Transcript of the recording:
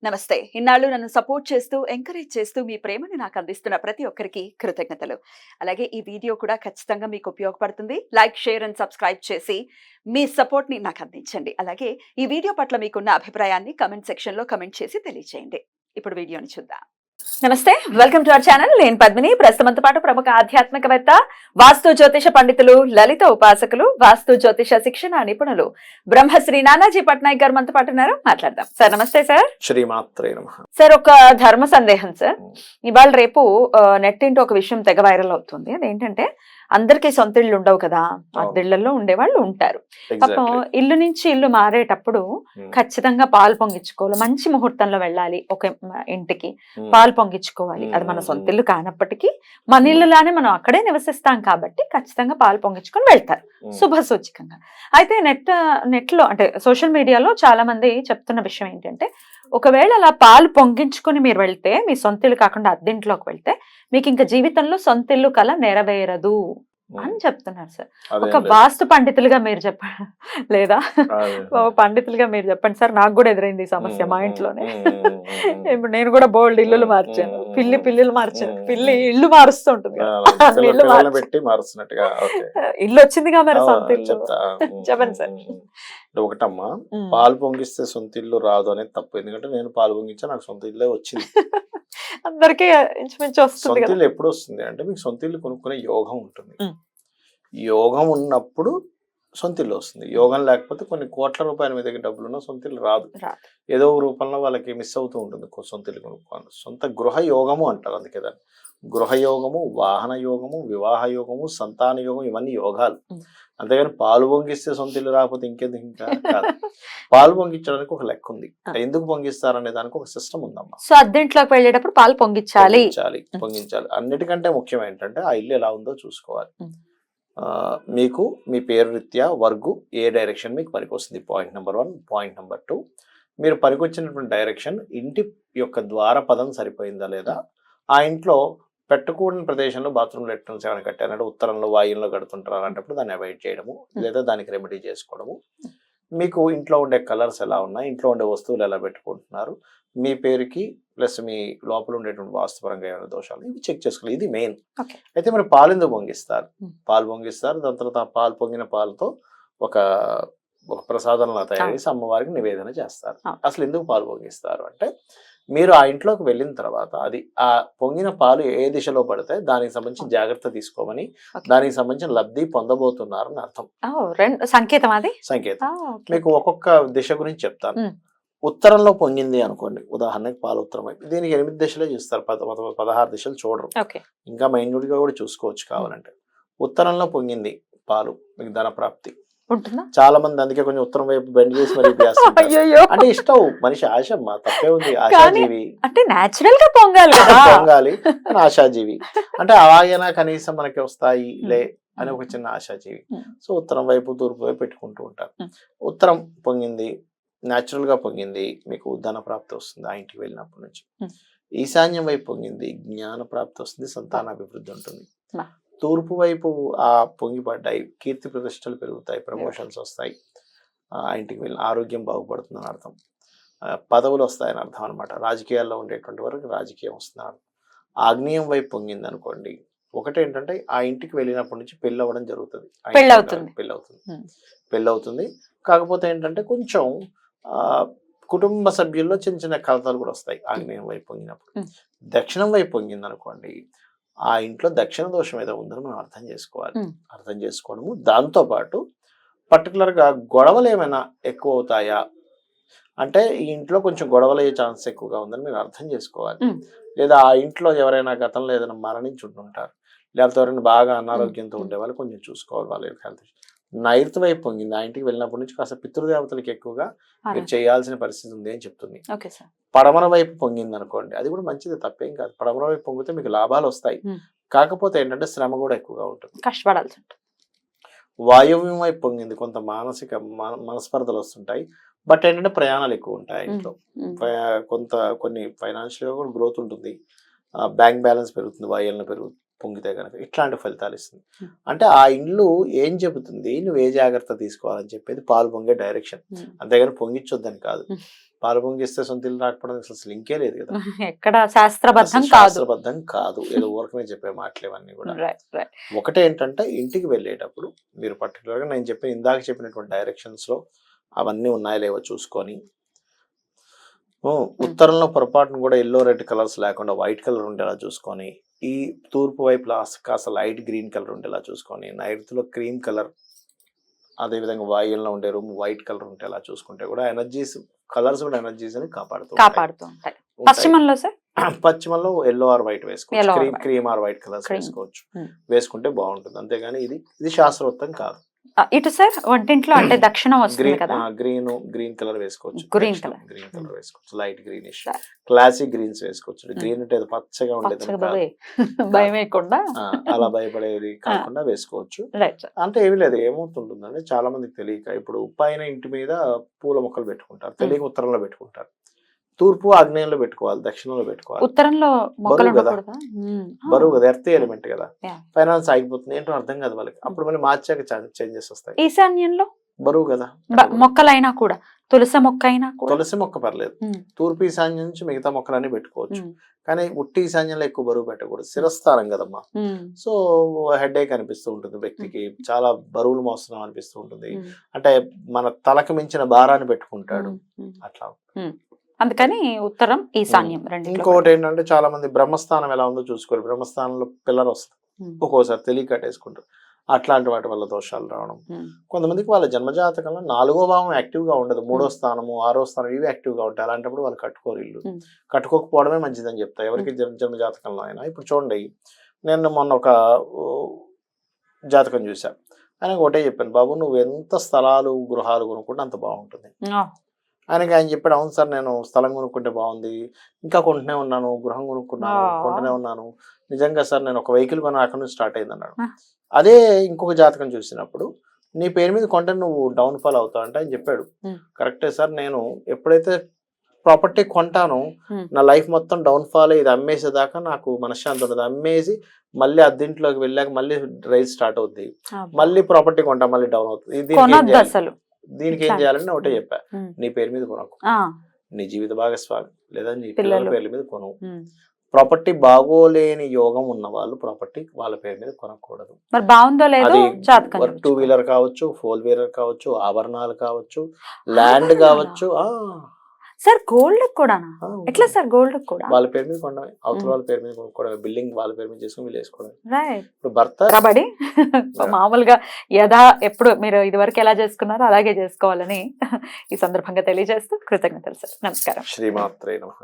నమస్తే. ఇన్నాళ్ళు నన్ను సపోర్ట్ చేస్తూ, ఎంకరేజ్ చేస్తూ మీ ప్రేమని నాకు అందిస్తున్న ప్రతి ఒక్కరికి కృతజ్ఞతలు. అలాగే ఈ వీడియో కూడా ఖచ్చితంగా మీకు ఉపయోగపడుతుంది. లైక్, షేర్ అండ్ సబ్స్క్రైబ్ చేసి మీ సపోర్ట్‌ని నాకు అందించండి. అలాగే ఈ వీడియో పట్ల మీకున్న అభిప్రాయాన్ని కామెంట్ సెక్షన్‌లో కామెంట్ చేసి తెలియజేయండి. ఇప్పుడు వీడియోని చూద్దాం. నమస్తే, వెల్కమ్ టు అవర్ ఛానల్. నేను పద్మిని. ప్రస్తుతంతో పాటు ప్రముఖ ఆధ్యాత్మికవేత్త, వాస్తు జ్యోతిష పండితులు, లలిత ఉపాసకులు, వాస్తు జ్యోతిష శిక్షణ నిపుణులు బ్రహ్మశ్రీ నానాజీ పట్నాయక్ గారు మనతో పాటు ఉన్నారు. మాట్లాడదాం. సార్ నమస్తే. సార్ శ్రీమాత్రే నమః. సార్, ఒక ధర్మ సందేహం సార్. ఇవాళ రేపు నెట్టింటో ఒక విషయం తెగ వైరల్ అవుతుంది. అదేంటంటే అందరికీ సొంత ఇళ్ళు ఉండవు కదా, అద్దెళ్లలో ఉండేవాళ్ళు ఉంటారు. పాపం ఇల్లు నుంచి ఇల్లు మారేటప్పుడు ఖచ్చితంగా పాలు పొంగించుకోవాలి. మంచి ముహూర్తంలో వెళ్ళాలి ఒక ఇంటికి, పాలు పొంగించుకోవాలి. అది మన సొంత ఇల్లు కానప్పటికీ మన ఇల్లులానే మనం అక్కడే నివసిస్తాం కాబట్టి ఖచ్చితంగా పాలు పొంగించుకొని వెళ్తారు శుభ సూచకంగా. అయితే నెట్ లో అంటే సోషల్ మీడియాలో చాలా మంది చెప్తున్న విషయం ఏంటంటే, ఒకవేళ అలా పాలు పొంగించుకొని మీరు వెళ్తే, మీ సొంత ఇల్లు కాకుండా అద్దెంట్లోకి వెళ్తే మీకు ఇంకా జీవితంలో సొంత ఇల్లు కల నెరవేరదు అని చెప్తున్నారు సార్. ఒక వాస్తు పండితులుగా మీరు చెప్పండి, లేదా పండితులుగా మీరు చెప్పండి సార్. నాకు కూడా ఎదురైంది ఈ సమస్య మా ఇంట్లోనే. ఇప్పుడు నేను కూడా బోల్డ్ ఇల్లులు మార్చాను, పిల్లులు మార్చాను. పిల్లి ఇల్లు మారుస్తూ ఉంటుంది, ఇల్లు వచ్చిందిగా మరి సొంత ఇల్లు. చెప్పండి సార్. ఒకటమ్మా, పాలు పొంగిస్తే సొంత ఇల్లు రాదు అనేది తప్పు. ఎందుకంటే నేను పాలు పొంగించా, నాకు సొంత ఇల్లే వచ్చింది. అందరికీ ఇంచుమించు వస్తుంది. సొంత ఇల్లు ఎప్పుడు వస్తుంది అంటే, మీకు సొంత ఇల్లు కొనుక్కునే యోగం ఉంటుంది. యోగం ఉన్నప్పుడు సొంత ఇల్లు వస్తుంది. యోగం లేకపోతే కొన్ని కోట్ల రూపాయల మీద డబ్బులు ఉన్న సొంత ఇల్లు రాదు. ఏదో రూపంలో వాళ్ళకి మిస్ అవుతూ ఉంటుంది సొంత ఇల్లు కొనుక్కోవాలి. సొంత గృహ యోగము అంటారు. అందుకే దాన్ని గృహ యోగము, వాహన యోగము, వివాహ యోగము, సంతాన యోగం, ఇవన్నీ యోగాలు. అంతేగాని పాలు పొంగిస్తే సొంత ఇల్లు రాకపోతే ఇంకెందుకు. ఇంకా కాదు. పాలు పొంగించడానికి ఒక లెక్క ఉంది. ఎందుకు పొంగిస్తారనే దానికి ఒక సిస్టమ్ ఉందమ్మా. సో అద్దెంట్లోకి వెళ్ళేటప్పుడు పాలు పొంగించాలి. అన్నిటికంటే ముఖ్యం ఏంటంటే ఆ ఇల్లు ఎలా ఉందో చూసుకోవాలి. మీకు మీ పేరు రీత్యా వర్గు ఏ డైరెక్షన్ మీకు పనికొస్తుంది, పాయింట్ నెంబర్ 1. పాయింట్ నెంబర్ 2, మీరు పనికొచ్చినటువంటి డైరెక్షన్ ఇంటి యొక్క ద్వారపదం సరిపోయిందా లేదా. ఆ ఇంట్లో పెట్టకూడని ప్రదేశంలో బాత్రూమ్ లెట్రిన్స్ ఏమైనా కట్టారంటే ఉత్తరంలో వాయుల్లో కడుతుంటారు. అలాంటప్పుడు దాన్ని అవాయిడ్ చేయడము, లేదా దానికి రెమెడీ చేసుకోవడము. మీకు ఇంట్లో ఉండే కలర్స్ ఎలా ఉన్నాయి, ఇంట్లో ఉండే వస్తువులు ఎలా పెట్టుకుంటున్నారు, మీ పేరుకి ప్లస్ మీ లోపల ఉండేటువంటి వాస్తుపరంగా ఏమైనా దోషాలు, ఇవి చెక్ చేసుకోవాలి. ఇది మెయిన్. అయితే మరి పాలు ఎందుకు పొంగిస్తారు? పాలు పొంగిస్తారు. దాని తర్వాత పాలు పొంగిన పాలతో ఒక ప్రసాదంలా తయారు చేసి అమ్మవారికి నివేదన చేస్తారు. అసలు ఎందుకు పాలు పొంగిస్తారు అంటే, మీరు ఆ ఇంట్లోకి వెళ్ళిన తర్వాత అది ఆ పొంగిన పాలు ఏ దిశలో పడితే దానికి సంబంధించి జాగ్రత్త తీసుకోమని, దానికి సంబంధించిన లబ్ధి పొందబోతున్నారని అర్థం. సంకేతం. అది సంకేతం. మీకు ఒక్కొక్క దిశ గురించి చెప్తాను. ఉత్తరంలో పొంగింది అనుకోండి, ఉదాహరణకి పాలు ఉత్తరం వైపు, దీనికి 8 దిశలే చూస్తారు, 16 దిశలు చూడరు. ఇంకా మైన్యూట్ గా కూడా చూసుకోవచ్చు కావాలంటే. ఉత్తరంలో పొంగింది పాలు, మీకు ధన ప్రాప్తి చాలా మంది. అందుకే కొంచెం ఉత్తరం వైపు బెండ్ చేసి మరి అంటే ఇష్టం, మనిషి ఆశ. తప్పే ఉంది, ఆశాజీవి అంటే నేచురల్ గా పొంగాలి అని ఆశాజీవి. అంటే అలాగైనా కనీసం మనకి వస్తాయి లే అని ఒక చిన్న ఆశాజీవి. సో ఉత్తరం వైపు, తూర్పు వైపు పెట్టుకుంటూ ఉంటారు. ఉత్తరం పొంగింది, న్యాచురల్ గా పొంగింది, మీకు ధన ప్రాప్తి వస్తుంది ఆ ఇంటికి వెళ్ళినప్పటి నుంచి. ఈశాన్యం వైపు పొంగింది, జ్ఞాన ప్రాప్తి వస్తుంది, సంతానాభివృద్ధి ఉంటుంది. తూర్పు వైపు ఆ పొంగిపడ్డాయి, కీర్తి ప్రతిష్టలు పెరుగుతాయి, ప్రమోషన్స్ వస్తాయి, ఆ ఇంటికి వెళ్ళి ఆరోగ్యం బాగుపడుతుందని అర్థం, పదవులు వస్తాయని అర్థం అనమాట. రాజకీయాల్లో ఉండేటువంటి వరకు రాజకీయం వస్తుంది అర్థం. ఆగ్నేయం వైపు పొంగింది అనుకోండి, ఒకటేంటంటే ఆ ఇంటికి వెళ్ళినప్పటి నుంచి పెళ్ళి అవ్వడం జరుగుతుంది, పెళ్ళి అవుతుంది. కాకపోతే ఏంటంటే కొంచెం కుటుంబ సభ్యుల్లో చిన్న చిన్న కలతలు కూడా వస్తాయి ఆగ్నేయం వైపు పొంగినప్పుడు. దక్షిణం వైపు పొంగింది అనుకోండి, ఆ ఇంట్లో దక్షిణ దోషం ఏదో ఉందని మనం అర్థం చేసుకోవాలి. అర్థం చేసుకోవడము, దాంతోపాటు పర్టికులర్గా గొడవలు ఏమైనా ఎక్కువ అవుతాయా అంటే, ఈ ఇంట్లో కొంచెం గొడవలు అయ్యే ఛాన్స్ ఎక్కువగా ఉందని మీరు అర్థం చేసుకోవాలి. లేదా ఆ ఇంట్లో ఎవరైనా గతంలో ఏదైనా మరణించి ఉంటుంటారు, లేకపోతే ఎవరైనా బాగా అనారోగ్యంతో ఉండేవాళ్ళు కొంచెం చూసుకోవాలి వాళ్ళ హెల్త్. నైరుతి వైపు పొంగింది, ఆ ఇంటికి వెళ్ళినప్పటి నుంచి కాస్త పితృదేవతలకి ఎక్కువగా మీరు చేయాల్సిన పరిస్థితి ఉంది అని చెప్తుంది. పడమర వైపు పొంగింది అనుకోండి, అది కూడా మంచిది, తప్పేం కాదు. పడమర వైపు పొంగితే మీకు లాభాలు వస్తాయి, కాకపోతే ఏంటంటే శ్రమ కూడా ఎక్కువగా ఉంటుంది, కష్టపడాల్సి ఉంటుంది. వాయువ్యం వైపు పొంగింది, కొంత మనస్పర్ధలు వస్తుంటాయి, బట్ ఏంటంటే ప్రయాణాలు ఎక్కువ ఉంటాయి ఇంట్లో. కొన్ని ఫైనాన్షియల్ గా కూడా గ్రోత్ ఉంటుంది, బ్యాంక్ బ్యాలెన్స్ పెరుగుతుంది, వాయువులను పొంగితే కనుక ఇట్లాంటి ఫలితాలు ఇస్తుంది. అంటే ఆ ఇల్లు ఏం చెబుతుంది, నువ్వు ఏ జాగ్రత్త తీసుకోవాలని చెప్పేది పాలు పొంగే డైరెక్షన్. అంతేగాని పొంగిచ్చొద్దని కాదు. పాలు పొంగిస్తే సొంత ఇల్లు రాకపోవడం అసలు లింకే లేదు కదా, ఎక్కడ శాస్త్రబద్ధం కాదు, శాస్త్రబద్ధం కాదు, ఏదో ఊరకనే చెప్పే మాటలేవన్నీ కూడా. ఒకటే ఏంటంటే ఇంటికి వెళ్ళేటప్పుడు మీరు పర్టికులర్గా నేను ఇందాక చెప్పినటువంటి డైరెక్షన్స్ లో అవన్నీ ఉన్నాయో లేవో చూసుకొని, ఉత్తరంలో పొరపాటును కూడా ఎల్లో రెడ్ కలర్స్ లేకుండా వైట్ కలర్ ఉండేలా చూసుకొని, ఈ తూర్పు వైపు కాస్త లైట్ గ్రీన్ కలర్ ఉండేలా చూసుకొని, నైరుతిలో క్రీమ్ కలర్, అదేవిధంగా వాయువులో ఉండే రూమ్ వైట్ కలర్ ఉండేలా చూసుకుంటే కూడా ఎనర్జీస్, కలర్స్ కూడా ఎనర్జీస్ అని కాపాడుతూ ఉంటాయి. పశ్చిమంలో సార్, పశ్చిమంలో ఎల్లో ఆర్ వైట్ వేసుకోవచ్చు, క్రీమ్ ఆర్ వైట్ కలర్స్ వేసుకోవచ్చు, వేసుకుంటే బాగుంటుంది. అంతేగాని ఇది శాస్త్రోక్తం కాదు. ఇటు సార్ వంటింట్లో అంటే దక్షిణం వస్తుంది కదా, గ్రీన్ కలర్ వేసుకోవచ్చు, గ్రీన్ కలర్ వేసుకోవచ్చు, లైట్ గ్రీనిష్, క్లాసిక్ గ్రీన్స్ వేసుకోవచ్చు. గ్రీన్ అంటే పచ్చగా ఉండేది భయం వేయకుండా అలా భయపడేది కాకుండా వేసుకోవచ్చు. అంటే ఏమి లేదు, ఏమవుతుంటుందంటే చాలా మందికి తెలియక ఇప్పుడు పైన ఇంటి మీద పూల మొక్కలు పెట్టుకుంటారు, తెలియక ఉత్తరంలో పెట్టుకుంటారు. తూర్పు ఆగ్నేయంలో పెట్టుకోవాలి, దక్షిణంలో పెట్టుకోవాలి. ఉత్తరంలో బరువు కదా, ఎర్త్ ఎలిమెంట్ కదా, ఫైనాన్స్ ఆగిపోతుంది ఏంటో అర్థం కాదు వాళ్ళకి. అప్పుడు మళ్ళీ మార్చాక చేంజెస్ వస్తాయి. ఈశాన్యంలో బరువు కదా, మొక్కలైనా కూడా, తులసి మొక్క అయినా కూడా, తులసి మొక్క పర్లేదు, తూర్పు ఈశాన్యం నుంచి మిగతా మొక్కలన్నీ పెట్టుకోవచ్చు. కానీ ఉట్టి ఈశాన్యంలో ఎక్కువ బరువు పెట్టకూడదు, శిరస్థానం కదమ్మా. సో హెడేక్ అనిపిస్తూ ఉంటుంది వ్యక్తికి, చాలా బరువులు మోస్తున్నాం అనిపిస్తూ ఉంటుంది, అంటే మన తలకు మించిన భారాన్ని పెట్టుకుంటాడు అట్లా. అందుకని ఉత్తరం ఈశాన్యం రెండు. ఇంకొకటి ఏంటంటే చాలా మంది బ్రహ్మస్థానం ఎలా ఉందో చూసుకోవాలి. బ్రహ్మస్థానంలో పిల్లర్ వస్తుంది, ఒక్కోసారి తెలియ కట్టేసుకుంటారు, అట్లాంటి వాటి వల్ల దోషాలు రావడం. కొంతమందికి వాళ్ళ జన్మజాతకంలో 4వ భావం యాక్టివ్ గా ఉండదు, 3వ స్థానము 6వ స్థానం ఇవి యాక్టివ్ గా ఉంటాయి. అలాంటప్పుడు వాళ్ళు కట్టుకోరు ఇల్లు, కట్టుకోకపోవడమే మంచిదని చెప్తారు ఎవరికి జన్మజాతకంలో అయినా. ఇప్పుడు చూడండి, నేను మొన్న ఒక జాతకం చూసా, ఆయనకు ఒకటే చెప్పాను, బాబు నువ్వు ఎంత స్థలాలు గృహాలు కొనుక్కుంటే అంత బాగుంటుంది. ఆయనకి ఆయన చెప్పాడు, అవును సార్ నేను స్థలం కొనుక్కుంటే బాగుంది, ఇంకా కొంటూనే ఉన్నాను, గృహం కొంటూనే ఉన్నాను, నిజంగా సార్ నేను ఒక వెహికల్ కొన్న అక్కడ నుంచి స్టార్ట్ అయింది అన్నాడు. అదే ఇంకొక జాతకం చూసినప్పుడు, నీ పేరు మీద కొంటే నువ్వు డౌన్ ఫాల్ అవుతావు అంటే ఆయన చెప్పాడు, కరెక్టే సార్, నేను ఎప్పుడైతే ప్రాపర్టీ కొంటానో నా లైఫ్ మొత్తం డౌన్ ఫాల్, ఇది అమ్మేసేదాకా నాకు మనశ్శాంతి ఉండదు, అమ్మేసి మళ్ళీ అద్దెంట్లోకి వెళ్ళాక మళ్ళీ రైజ్ స్టార్ట్ అవుద్ది, మళ్ళీ ప్రాపర్టీ కొంటా మళ్ళీ డౌన్ అవుతుంది. దీనికి ఏం చేయాలని ఒకటే చెప్పా, నీ పేరు మీద కొనకు, నీ జీవిత భాగస్వామి లేదా నీ పిల్లల పేర్ల మీద కొనవు. ప్రాపర్టీ బాగోలేని యోగం ఉన్న వాళ్ళు ప్రాపర్టీ వాళ్ళ పేరు మీద కొనకూడదు. అది 2 వీలర్ కావచ్చు, 4 వీలర్ కావచ్చు, ఆభరణాలు కావచ్చు, ల్యాండ్ కావచ్చు. సార్ గోల్డ్ కూడా ఎట్లా సార్? గోల్డ్ కూడా వాళ్ళ పేరు మీద కొనడమే, అవతల వాళ్ళ పేరు మీద కొనుక్కోవడమే, బిల్డింగ్ వాళ్ళ పేరు మీద చేసుకుని వీళ్ళు వేసుకోవడమే. ఇప్పుడు భర్త కబడ్డీ మామూలుగా ఎప్పుడు మీరు ఇది వరకు ఎలా చేసుకున్నారో అలాగే చేసుకోవాలని ఈ సందర్భంగా తెలియజేస్తూ కృతజ్ఞతలు సార్. నమస్కారం. శ్రీమాత్రే నమః.